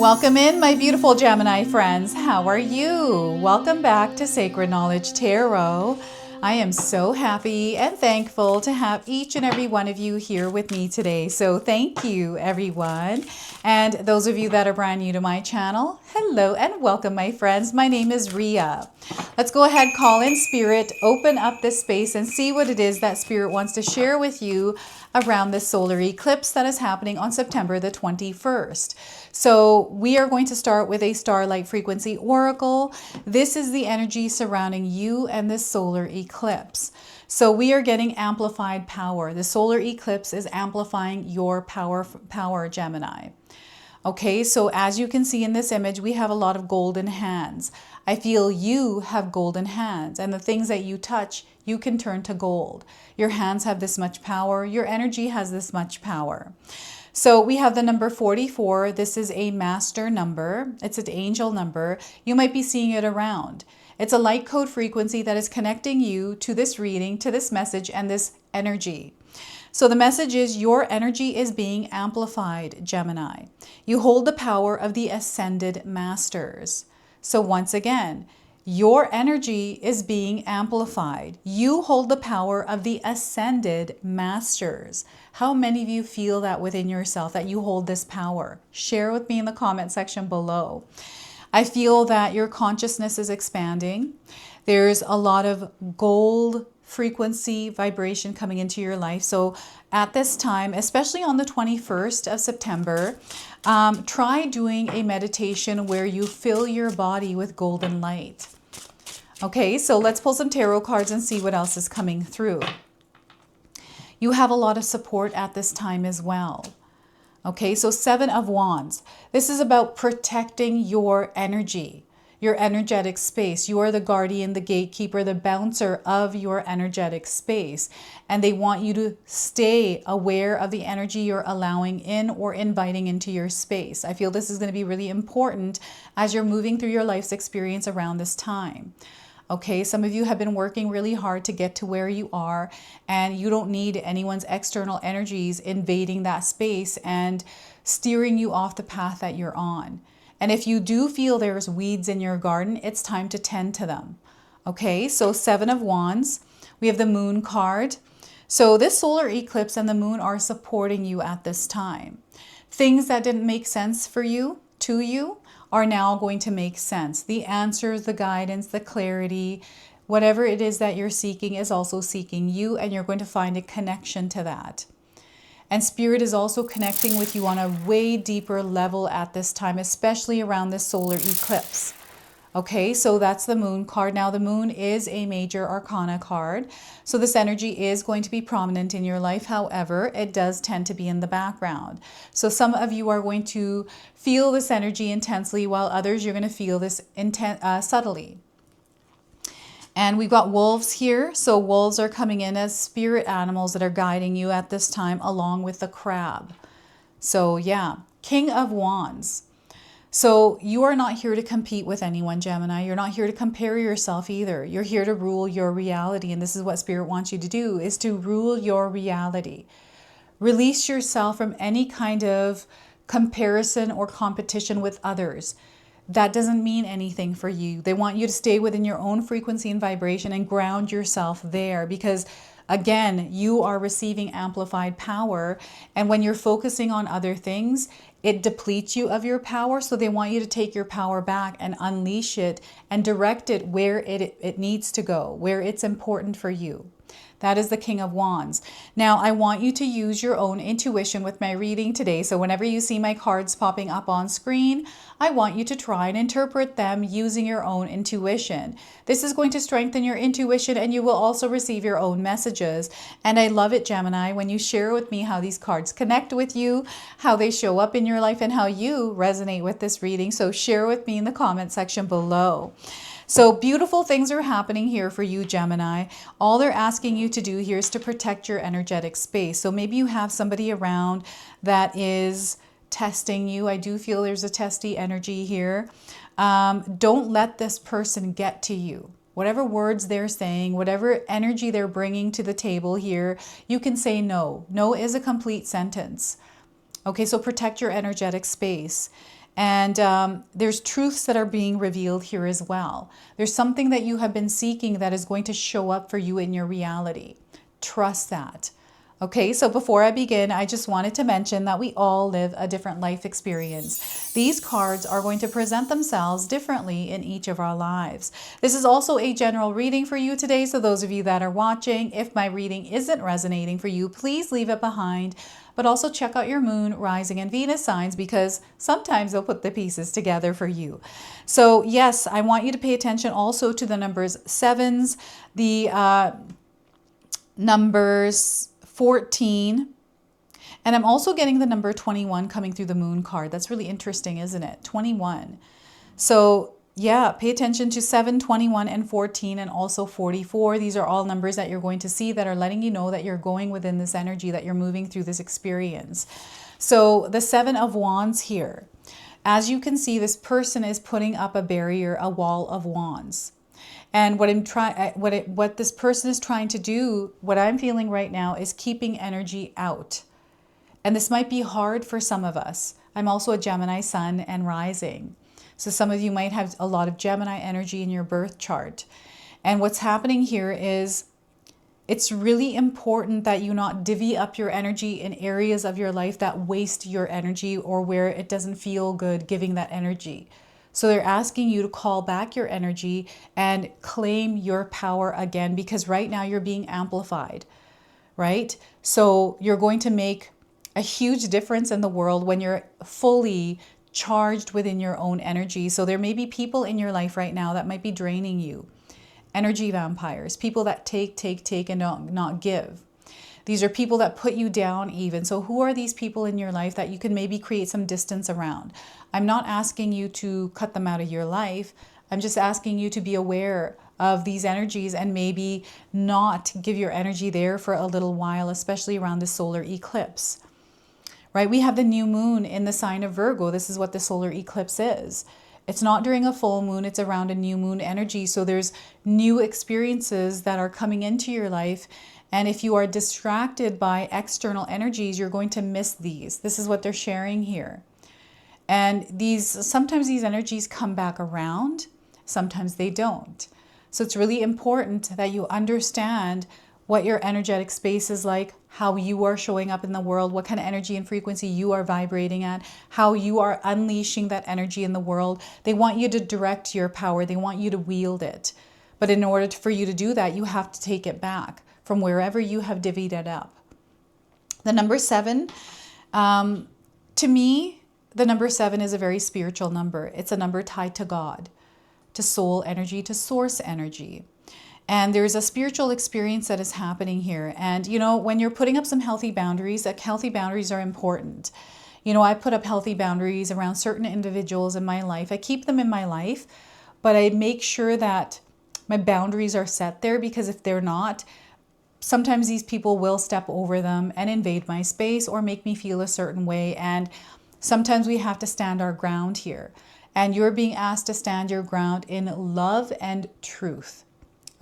Welcome in, my beautiful Gemini friends. How are you? Welcome back to Sacred Knowledge Tarot. I am so happy and thankful to have each and every one of you here with me today. So thank you, everyone. And those of you that are brand new to my channel, hello and welcome, my friends. My name is Ria. Let's go ahead, call in Spirit, open up this space and see what it is that Spirit wants to share with you around this solar eclipse that is happening on September the 21st. So we are going to start with a starlight frequency oracle. This is the energy surrounding you and this solar eclipse. So we are getting amplified power. The solar eclipse is amplifying your power, Gemini. Okay, so as you can see in this image, we have a lot of golden hands. I feel you have golden hands, and the things that you touch, you can turn to gold. Your hands have this much power. Your energy has this much power. So we have the number 44. This is a master number. It's an angel number. You might be seeing it around. It's a light code frequency that is connecting you to this reading, to this message, and this energy. So the message is your energy is being amplified, Gemini. You hold the power of the ascended masters. So once again, your energy is being amplified. You hold the power of the ascended masters. How many of you feel that within yourself, that you hold this power? Share with me in the comment section below. I feel that your consciousness is expanding. There's a lot of gold frequency vibration coming into your life. So at this time, especially on the 21st of September, try doing a meditation where you fill your body with golden light. Okay, so let's pull some tarot cards and see what else is coming through. You have a lot of support at this time as well. Okay, so 7 of Wands. This is about protecting your energy, your energetic space. You are the guardian, the gatekeeper, the bouncer of your energetic space. And they want you to stay aware of the energy you're allowing in or inviting into your space. I feel this is going to be really important as you're moving through your life's experience around this time. Okay, some of you have been working really hard to get to where you are, and you don't need anyone's external energies invading that space and steering you off the path that you're on. And if you do feel there's weeds in your garden, it's time to tend to them. Okay, so 7 of Wands. We have the Moon card. So this solar eclipse and the moon are supporting you at this time. Things that didn't make sense for you, to you, are now going to make sense. The answers, the guidance, the clarity, whatever it is that you're seeking is also seeking you, and you're going to find a connection to that. And Spirit is also connecting with you on a way deeper level at this time, especially around this solar eclipse. Okay, so that's the Moon card. Now the Moon is a major arcana card, so this energy is going to be prominent in your life. However, it does tend to be in the background. So some of you are going to feel this energy intensely, while others you're going to feel this subtly. And we've got wolves here. So wolves are coming in as spirit animals that are guiding you at this time, along with the crab. So yeah, King of Wands. So you are not here to compete with anyone, Gemini. You're not here to compare yourself either. You're here to rule your reality. And this is what Spirit wants you to do, is to rule your reality. Release yourself from any kind of comparison or competition with others. That doesn't mean anything for you. They want you to stay within your own frequency and vibration and ground yourself there, because again, you are receiving amplified power. And when you're focusing on other things, it depletes you of your power. So they want you to take your power back and unleash it and direct it where it needs to go, where it's important for you. That is the King of Wands. Now, I want you to use your own intuition with my reading today. So whenever you see my cards popping up on screen, I want you to try and interpret them using your own intuition. This is going to strengthen your intuition, and you will also receive your own messages. And I love it, Gemini, when you share with me how these cards connect with you, how they show up in your life, and how you resonate with this reading. So share with me in the comment section below. So beautiful things are happening here for you, Gemini. All they're asking you to do here is to protect your energetic space. So maybe you have somebody around that is testing you. I do feel there's a testy energy here. Don't let this person get to you. Whatever words they're saying, whatever energy they're bringing to the table here, you can say no. No is a complete sentence. Okay, so protect your energetic space. And there's truths that are being revealed here as well. There's something that you have been seeking that is going to show up for you in your reality. Trust that. Okay, so before I begin, I just wanted to mention that we all live a different life experience. These cards are going to present themselves differently in each of our lives. This is also a general reading for you today, so those of you that are watching, if my reading isn't resonating for you, please leave it behind. But also check out your moon, rising, and Venus signs, because sometimes they'll put the pieces together for you. So yes, I want you to pay attention also to the numbers 7s, the numbers 14, and I'm also getting the number 21 coming through the moon card. That's really interesting, isn't it? 21. So yeah, pay attention to 7, 21, and 14, and also 44. These are all numbers that you're going to see that are letting you know that you're going within this energy, that you're moving through this experience. So the 7 of Wands here. As you can see, this person is putting up a barrier, a wall of wands. And what this person is trying to do, what I'm feeling right now, is keeping energy out. And this might be hard for some of us. I'm also a Gemini sun and rising. So some of you might have a lot of Gemini energy in your birth chart. And what's happening here is it's really important that you not divvy up your energy in areas of your life that waste your energy, or where it doesn't feel good giving that energy. So they're asking you to call back your energy and claim your power again, because right now you're being amplified, right? So you're going to make a huge difference in the world when you're fully charged within your own energy. So there may be people in your life right now that might be draining you. Energy vampires, people that take and not give. These are people that put you down even. So who are these people in your life that you can maybe create some distance around? I'm not asking you to cut them out of your life. I'm just asking you to be aware of these energies and maybe not give your energy there for a little while, especially around the solar eclipse, right? We have the new moon in the sign of Virgo. This is what the solar eclipse is. It's not during a full moon, it's around a new moon energy. So there's new experiences that are coming into your life. And if you are distracted by external energies, you're going to miss these. This is what they're sharing here. And sometimes these energies come back around, sometimes they don't. So it's really important that you understand what your energetic space is like, how you are showing up in the world, what kind of energy and frequency you are vibrating at, how you are unleashing that energy in the world. They want you to direct your power. They want you to wield it. But in order for you to do that, you have to take it back from wherever you have divvied it up. The number 7, to me, the number 7 is a very spiritual number. It's a number tied to God, to soul energy, to source energy. And there's a spiritual experience that is happening here. And, you know, when you're putting up some healthy boundaries, healthy boundaries are important. You know, I put up healthy boundaries around certain individuals in my life. I keep them in my life, but I make sure that my boundaries are set there, because if they're not, sometimes these people will step over them and invade my space or make me feel a certain way. And sometimes we have to stand our ground here. And you're being asked to stand your ground in love and truth.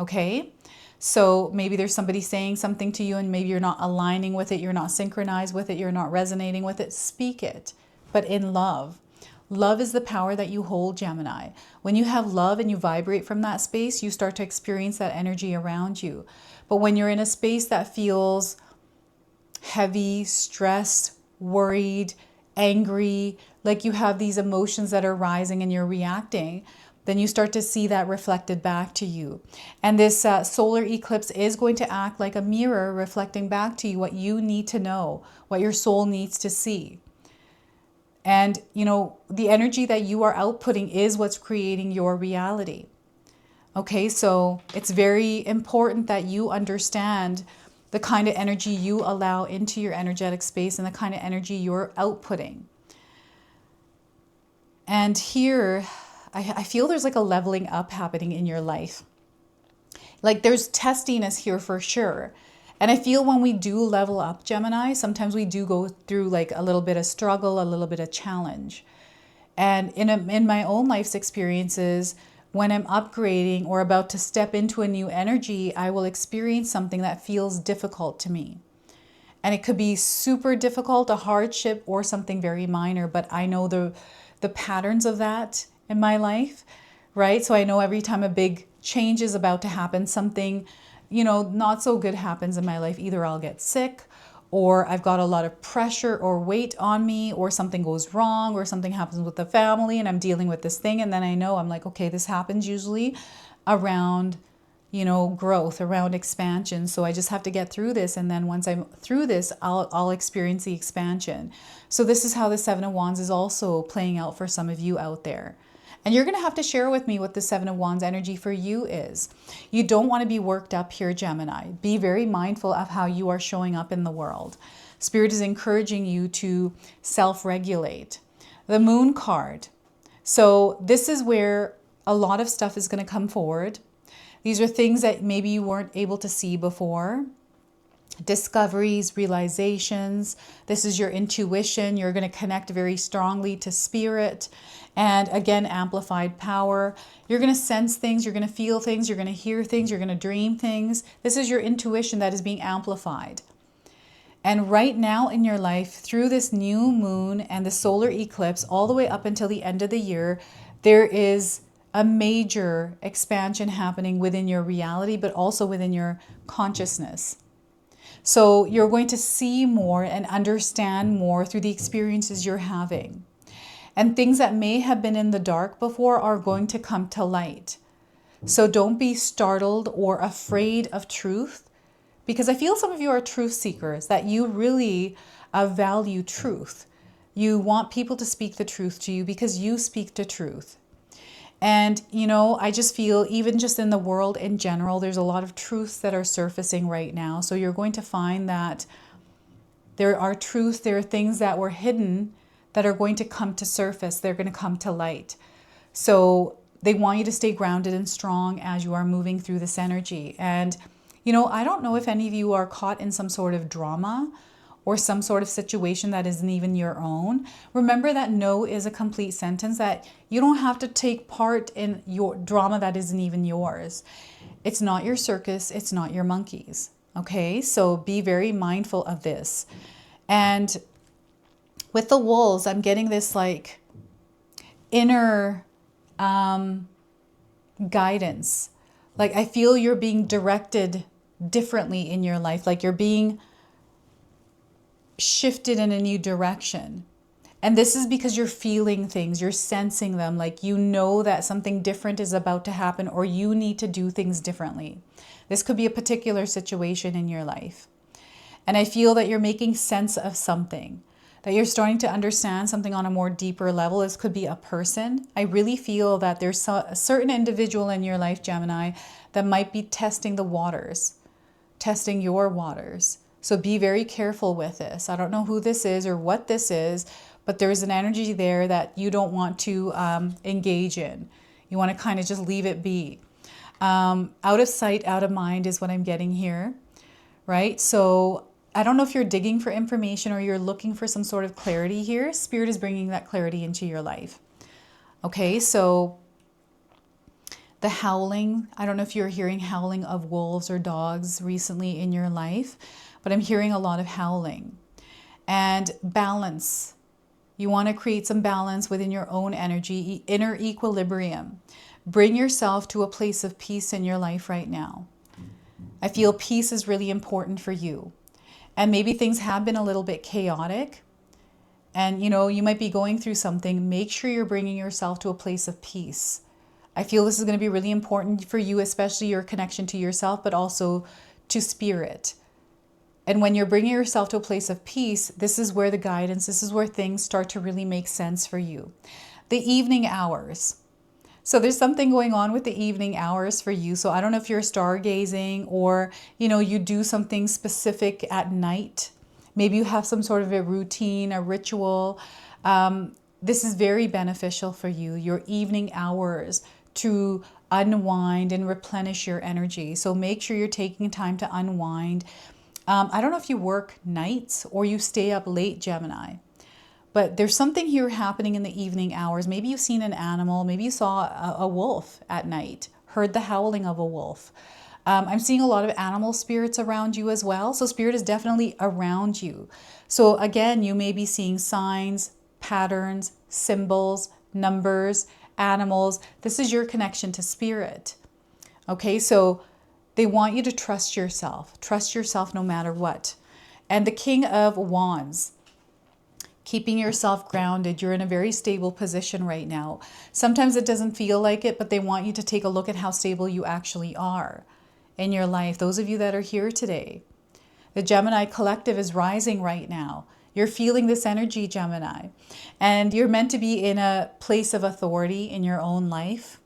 Okay? So maybe there's somebody saying something to you and maybe you're not aligning with it, you're not synchronized with it, you're not resonating with it. Speak it, but in love. Love is the power that you hold, Gemini. When you have love and you vibrate from that space, you start to experience that energy around you. But when you're in a space that feels heavy, stressed, worried, angry, like you have these emotions that are rising and you're reacting, then you start to see that reflected back to you. And this solar eclipse is going to act like a mirror reflecting back to you what you need to know, what your soul needs to see. And, you know, the energy that you are outputting is what's creating your reality. Okay, so it's very important that you understand the kind of energy you allow into your energetic space and the kind of energy you're outputting. And here, I feel there's like a leveling up happening in your life. Like there's testiness here for sure. And I feel when we do level up, Gemini, sometimes we do go through like a little bit of struggle, a little bit of challenge. And in my own life's experiences, when I'm upgrading or about to step into a new energy, I will experience something that feels difficult to me. And it could be super difficult, a hardship, or something very minor, but I know the patterns of that in my life, right? So I know every time a big change is about to happen, something, not so good happens in my life. Either I'll get sick, or I've got a lot of pressure or weight on me, or something goes wrong, or something happens with the family and I'm dealing with this thing. And then I know I'm like, okay, this happens usually around, growth, around expansion. So I just have to get through this. And then once I'm through this, I'll experience the expansion. So this is how the Seven of Wands is also playing out for some of you out there. And you're going to have to share with me what the Seven of Wands energy for you is. You don't want to be worked up here, Gemini. Be very mindful of how you are showing up in the world. Spirit is encouraging you to self-regulate. The Moon card. So this is where a lot of stuff is going to come forward. These are things that maybe you weren't able to see before. Discoveries, realizations. This is your intuition. You're going to connect very strongly to spirit. And again, amplified power. You're going to sense things. You're going to feel things. You're going to hear things. You're going to dream things. This is your intuition that is being amplified. And right now in your life, through this new moon and the solar eclipse, all the way up until the end of the year, there is a major expansion happening within your reality, but also within your consciousness. So you're going to see more and understand more through the experiences you're having. And things that may have been in the dark before are going to come to light. So don't be startled or afraid of truth, because I feel some of you are truth seekers, that you really value truth. You want people to speak the truth to you because you speak the truth. And, I just feel even just in the world in general, there's a lot of truths that are surfacing right now. So you're going to find that there are truths, there are things that were hidden that are going to come to surface. They're going to come to light. So they want you to stay grounded and strong as you are moving through this energy. And, I don't know if any of you are caught in some sort of drama or some sort of situation that isn't even your own. Remember that no is a complete sentence, that you don't have to take part in your drama that isn't even yours. It's not your circus. It's not your monkeys. Okay, so be very mindful of this. And with the wolves, I'm getting this like inner guidance. Like I feel you're being directed differently in your life. Like you're being shifted in a new direction. And this is because you're feeling things, you're sensing them, like that something different is about to happen, or you need to do things differently. This could be a particular situation in your life. And I feel that you're making sense of something, that you're starting to understand something on a more deeper level. This could be a person. I really feel that there's a certain individual in your life, Gemini, that might be testing the waters, testing your waters. So be very careful with this. I don't know who this is or what this is, but there's an energy there that you don't want to engage in. You want to kind of just leave it be. Out of sight, out of mind is what I'm getting here, right? So I don't know if you're digging for information or you're looking for some sort of clarity here. Spirit is bringing that clarity into your life. Okay, so the howling, I don't know if you're hearing howling of wolves or dogs recently in your life, but I'm hearing a lot of howling. And balance. You want to create some balance within your own energy, inner equilibrium. Bring yourself to a place of peace in your life right now. I feel peace is really important for you. And maybe things have been a little bit chaotic. And you might be going through something. Make sure you're bringing yourself to a place of peace. I feel this is going to be really important for you, especially your connection to yourself, but also to spirit. And when you're bringing yourself to a place of peace, this is where the guidance, this is where things start to really make sense for you. The evening hours. So there's something going on with the evening hours for you. So I don't know if you're stargazing or, you do something specific at night. Maybe you have some sort of a routine, a ritual. This is very beneficial for you, your evening hours, to unwind and replenish your energy. So make sure you're taking time to unwind. I don't know if you work nights or you stay up late, Gemini, but there's something here happening in the evening hours. Maybe you've seen an animal. Maybe you saw a wolf at night, heard the howling of a wolf. I'm seeing a lot of animal spirits around you as well. So spirit is definitely around you. So again, you may be seeing signs, patterns, symbols, numbers, animals. This is your connection to spirit. Okay, so they want you to trust yourself. Trust yourself no matter what. And the King of Wands, keeping yourself grounded. You're in a very stable position right now. Sometimes it doesn't feel like it, but they want you to take a look at how stable you actually are in your life. Those of you that are here today, the Gemini collective is rising right now. You're feeling this energy, Gemini, and you're meant to be in a place of authority in your own life,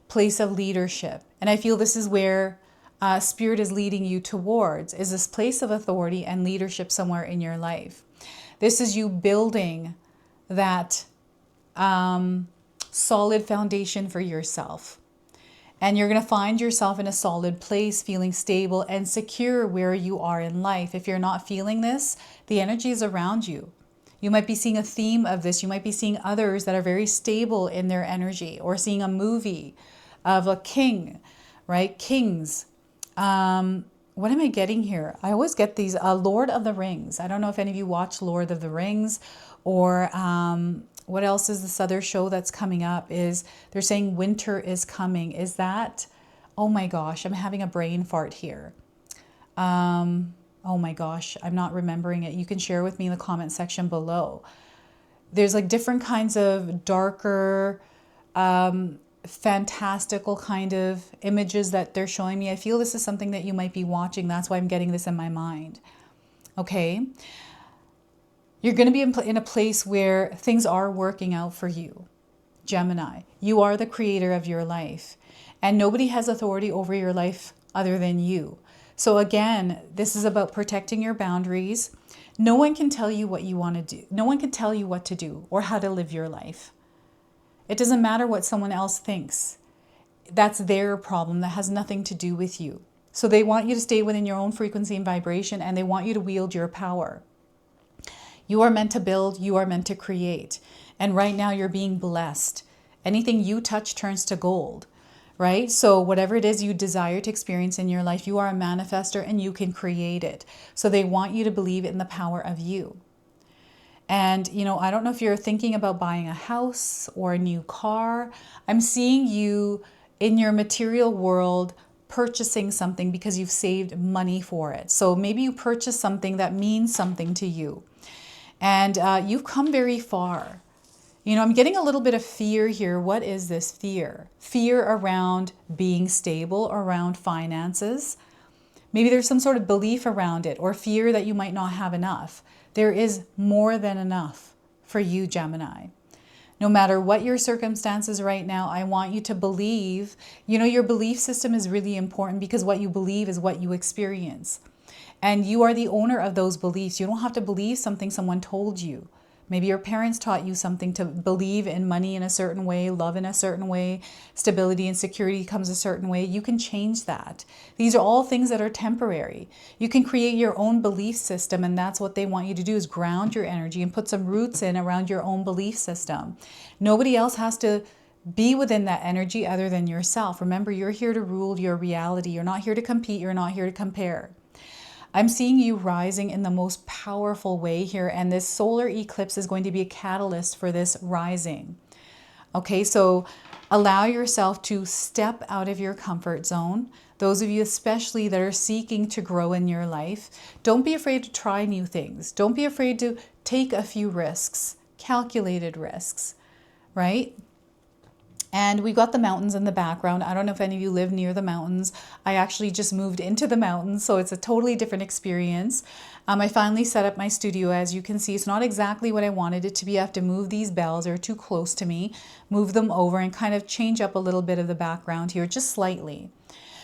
place of leadership. And I feel this is where Spirit is leading you towards, is this place of authority and leadership somewhere in your life. This is you building that solid foundation for yourself. And you're going to find yourself in a solid place, feeling stable and secure where you are in life. If you're not feeling this, the energy is around you. You might be seeing a theme of this. You might be seeing others that are very stable in their energy, or seeing a movie of a king, right? Kings. What am I getting here? I always get these Lord of the Rings. I don't know if any of you watch Lord of the Rings, or what else is this other show that's coming up? Is they're saying winter is coming. Is that, oh my gosh, I'm having a brain fart here. Oh my gosh, I'm not remembering it. You can share with me in the comment section below. There's like different kinds of darker, fantastical kind of images that they're showing me. I feel this is something that you might be watching. That's why I'm getting this in my mind. Okay. You're going to be in a place where things are working out for you, Gemini. You are the creator of your life, and nobody has authority over your life other than you. So again, this is about protecting your boundaries. No one can tell you what you want to do. No one can tell you what to do or how to live your life. It doesn't matter what someone else thinks. That's their problem. That has nothing to do with you. So they want you to stay within your own frequency and vibration, and they want you to wield your power. You are meant to build. You are meant to create. And right now you're being blessed. Anything you touch turns to gold, right? So whatever it is you desire to experience in your life, you are a manifester and you can create it. So they want you to believe in the power of you. And, you know, I don't know if you're thinking about buying a house or a new car. I'm seeing you in your material world purchasing something because you've saved money for it. So maybe you purchase something that means something to you. And you've come very far. You know, I'm getting a little bit of fear here. What is this fear? Fear around being stable, around finances. Maybe there's some sort of belief around it, or fear that you might not have enough. There is more than enough for you, Gemini. No matter what your circumstances right now, I want you to believe. You know, your belief system is really important, because what you believe is what you experience. And you are the owner of those beliefs. You don't have to believe something someone told you. Maybe your parents taught you something, to believe in money in a certain way, love in a certain way, stability and security comes a certain way. You can change that. These are all things that are temporary. You can create your own belief system, and that's what they want you to do, is ground your energy and put some roots in around your own belief system. Nobody else has to be within that energy other than yourself. Remember, you're here to rule your reality. You're not here to compete. You're not here to compare. I'm seeing you rising in the most powerful way here, and this solar eclipse is going to be a catalyst for this rising. Okay, so allow yourself to step out of your comfort zone. Those of you especially that are seeking to grow in your life, don't be afraid to try new things. Don't be afraid to take a few risks, calculated risks, right? And we've got the mountains in the background. I don't know if any of you live near the mountains. I actually just moved into the mountains, so it's a totally different experience. I finally set up my studio. As you can see, it's not exactly what I wanted it to be. I have to move these bells. They're too close to me. Move them over and kind of change up a little bit of the background here, just slightly.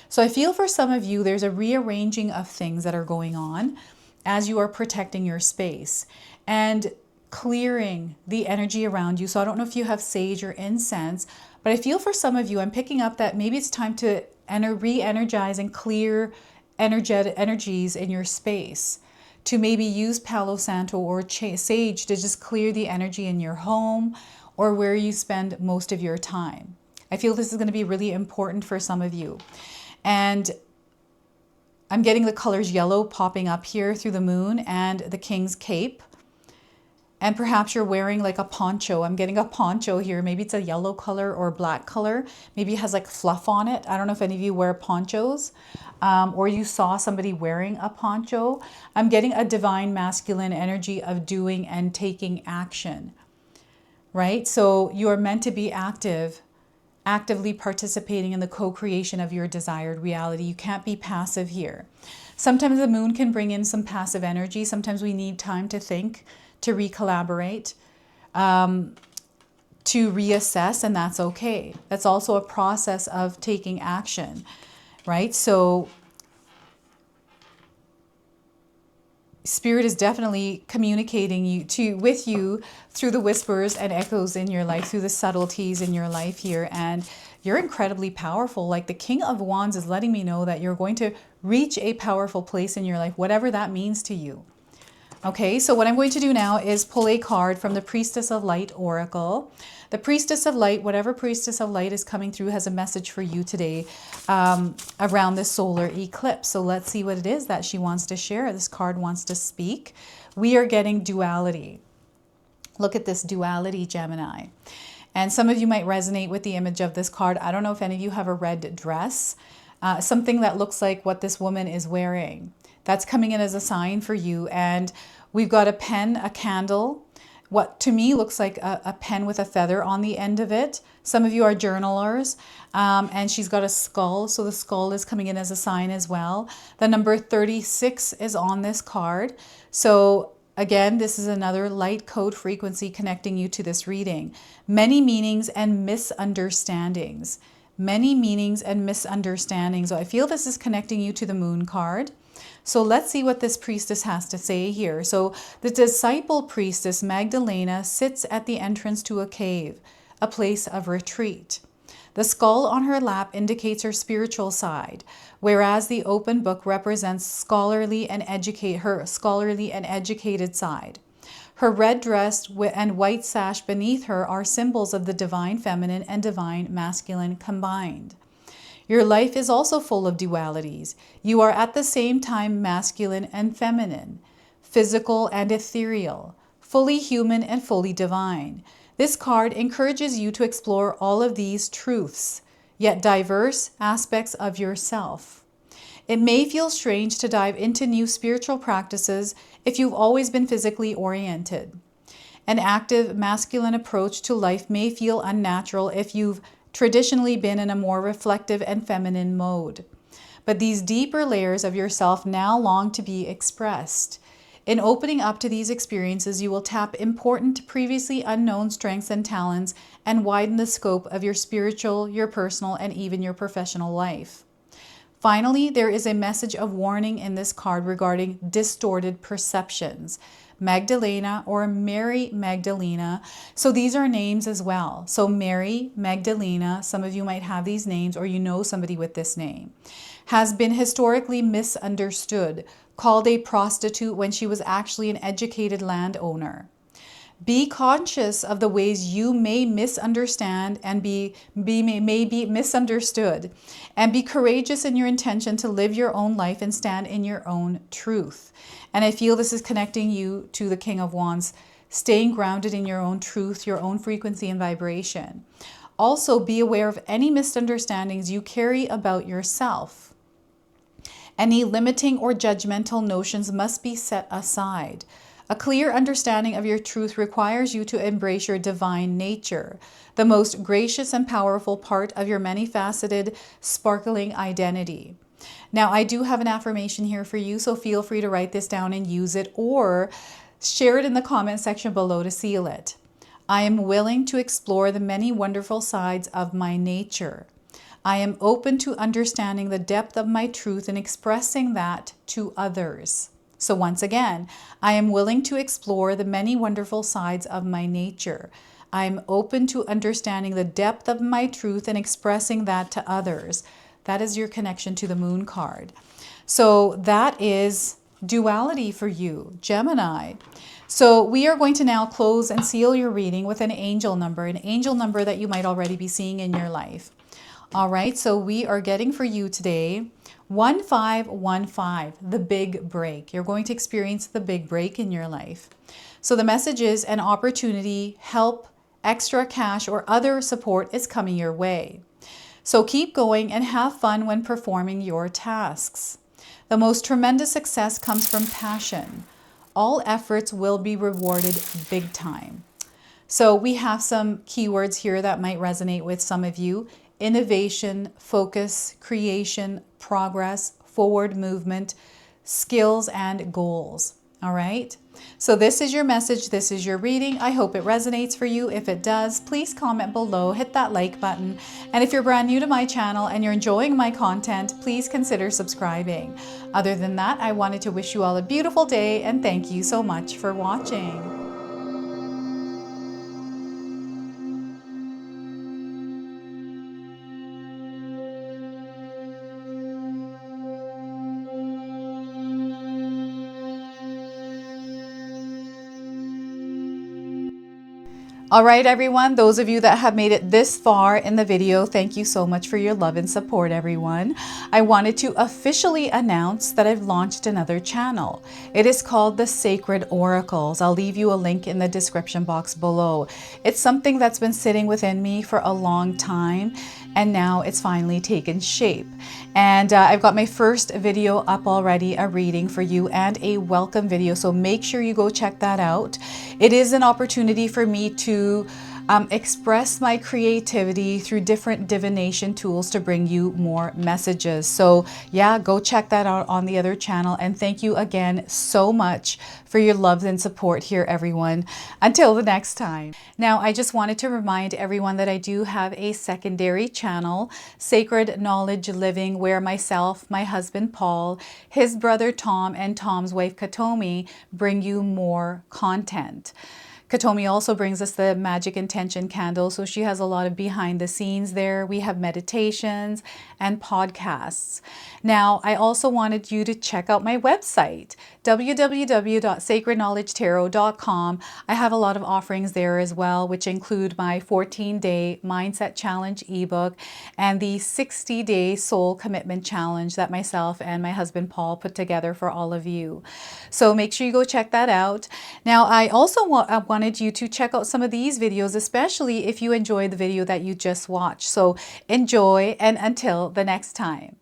So I feel for some of you, there's a rearranging of things that are going on as you are protecting your space and clearing the energy around you. So I don't know if you have sage or incense, but I feel for some of you, I'm picking up that maybe it's time to re-energize and clear energies in your space, to maybe use Palo Santo or sage to just clear the energy in your home or where you spend most of your time. I feel this is going to be really important for some of you. And I'm getting the colors yellow popping up here through the moon and the King's Cape. And perhaps you're wearing like a poncho. I'm getting a poncho here. Maybe it's a yellow color or black color. Maybe it has like fluff on it. I don't know if any of you wear ponchos, or you saw somebody wearing a poncho. I'm getting a divine masculine energy of doing and taking action, right? So you're meant to be active, actively participating in the co-creation of your desired reality. You can't be passive here. Sometimes the moon can bring in some passive energy. Sometimes we need time to think, to recollaborate, to reassess, and that's okay. That's also a process of taking action, right? So Spirit is definitely communicating with you through the whispers and echoes in your life, through the subtleties in your life here. And you're incredibly powerful. Like the King of Wands is letting me know that you're going to reach a powerful place in your life, whatever that means to you. Okay, so what I'm going to do now is pull a card from the Priestess of Light Oracle. The Priestess of Light, whatever Priestess of Light is coming through, has a message for you today around the solar eclipse. So let's see what it is that she wants to share. This card wants to speak. We are getting duality. Look at this duality, Gemini. And some of you might resonate with the image of this card. I don't know if any of you have a red dress, something that looks like what this woman is wearing. That's coming in as a sign for you. And we've got a pen, a candle, what to me looks like a pen with a feather on the end of it. Some of you are journalers, and she's got a skull. So the skull is coming in as a sign as well. The number 36 is on this card. So again, this is another light code frequency connecting you to this reading. Many meanings and misunderstandings. Many meanings and misunderstandings. So I feel this is connecting you to the moon card. So let's see what this priestess has to say here. So the disciple priestess Magdalena sits at the entrance to a cave, a place of retreat. The skull on her lap indicates her spiritual side, whereas the open book represents her scholarly and educated side. Her red dress and white sash beneath her are symbols of the divine feminine and divine masculine combined. Your life is also full of dualities. You are at the same time masculine and feminine, physical and ethereal, fully human and fully divine. This card encourages you to explore all of these truths, yet diverse aspects of yourself. It may feel strange to dive into new spiritual practices if you've always been physically oriented. An active masculine approach to life may feel unnatural if you've traditionally been in a more reflective and feminine mode. But these deeper layers of yourself now long to be expressed. In opening up to these experiences, you will tap important, previously unknown strengths and talents and widen the scope of your spiritual, your personal, and even your professional life. Finally, there is a message of warning in this card regarding distorted perceptions. Magdalena or Mary Magdalena. So these are names as well. So Mary Magdalena, some of you might have these names or you know somebody with this name, has been historically misunderstood, called a prostitute when she was actually an educated landowner. Be conscious of the ways you may misunderstand and may be misunderstood, and be courageous in your intention to live your own life and stand in your own truth. And I feel this is connecting you to the King of Wands, staying grounded in your own truth, your own frequency and vibration. Also, be aware of any misunderstandings you carry about yourself. Any limiting or judgmental notions must be set aside. A clear understanding of your truth requires you to embrace your divine nature, the most gracious and powerful part of your many-faceted, sparkling identity. Now, I do have an affirmation here for you, so feel free to write this down and use it, or share it in the comment section below to seal it. I am willing to explore the many wonderful sides of my nature. I am open to understanding the depth of my truth and expressing that to others. So once again, I am willing to explore the many wonderful sides of my nature. I am open to understanding the depth of my truth and expressing that to others. That is your connection to the moon card. So that is duality for you, Gemini. So we are going to now close and seal your reading with an angel number that you might already be seeing in your life. All right, so we are getting for you today 1515, the big break. You're going to experience the big break in your life. So the message is an opportunity, help, extra cash, or other support is coming your way. So keep going and have fun when performing your tasks. The most tremendous success comes from passion. All efforts will be rewarded big time. So we have some keywords here that might resonate with some of you. Innovation, focus, creation, progress, forward movement, skills, and goals. All right. So this is your message. This is your reading. I hope it resonates for you. If it does, please comment below, hit that like button. And if you're brand new to my channel and you're enjoying my content, please consider subscribing. Other than that, I wanted to wish you all a beautiful day and thank you so much for watching. All right, everyone, those of you that have made it this far in the video, thank you so much for your love and support, everyone. I wanted to officially announce that I've launched another channel. It is called The Sacred Oracles. I'll leave you a link in the description box below. It's something that's been sitting within me for a long time, and now it's finally taken shape. And I've got my first video up already, a reading for you and a welcome video. So make sure you go check that out. It is an opportunity for me to express my creativity through different divination tools to bring you more messages. So yeah, go check that out on the other channel. And thank you again so much for your love and support here, everyone. Until the next time. Now, I just wanted to remind everyone that I do have a secondary channel, Sacred Knowledge Living, where myself, my husband Paul, his brother Tom, and Tom's wife Katomi bring you more content. Katomi also brings us the Magic Intention candle, so she has a lot of behind the scenes there. We have meditations and podcasts. Now, I also wanted you to check out my website, www.sacredknowledgetarot.com. I have a lot of offerings there as well, which include my 14-day Mindset Challenge ebook and the 60-day Soul Commitment Challenge that myself and my husband Paul put together for all of you. So make sure you go check that out. Now, I also wanted you to check out some of these videos, especially if you enjoyed the video that you just watched. So enjoy, and until the next time.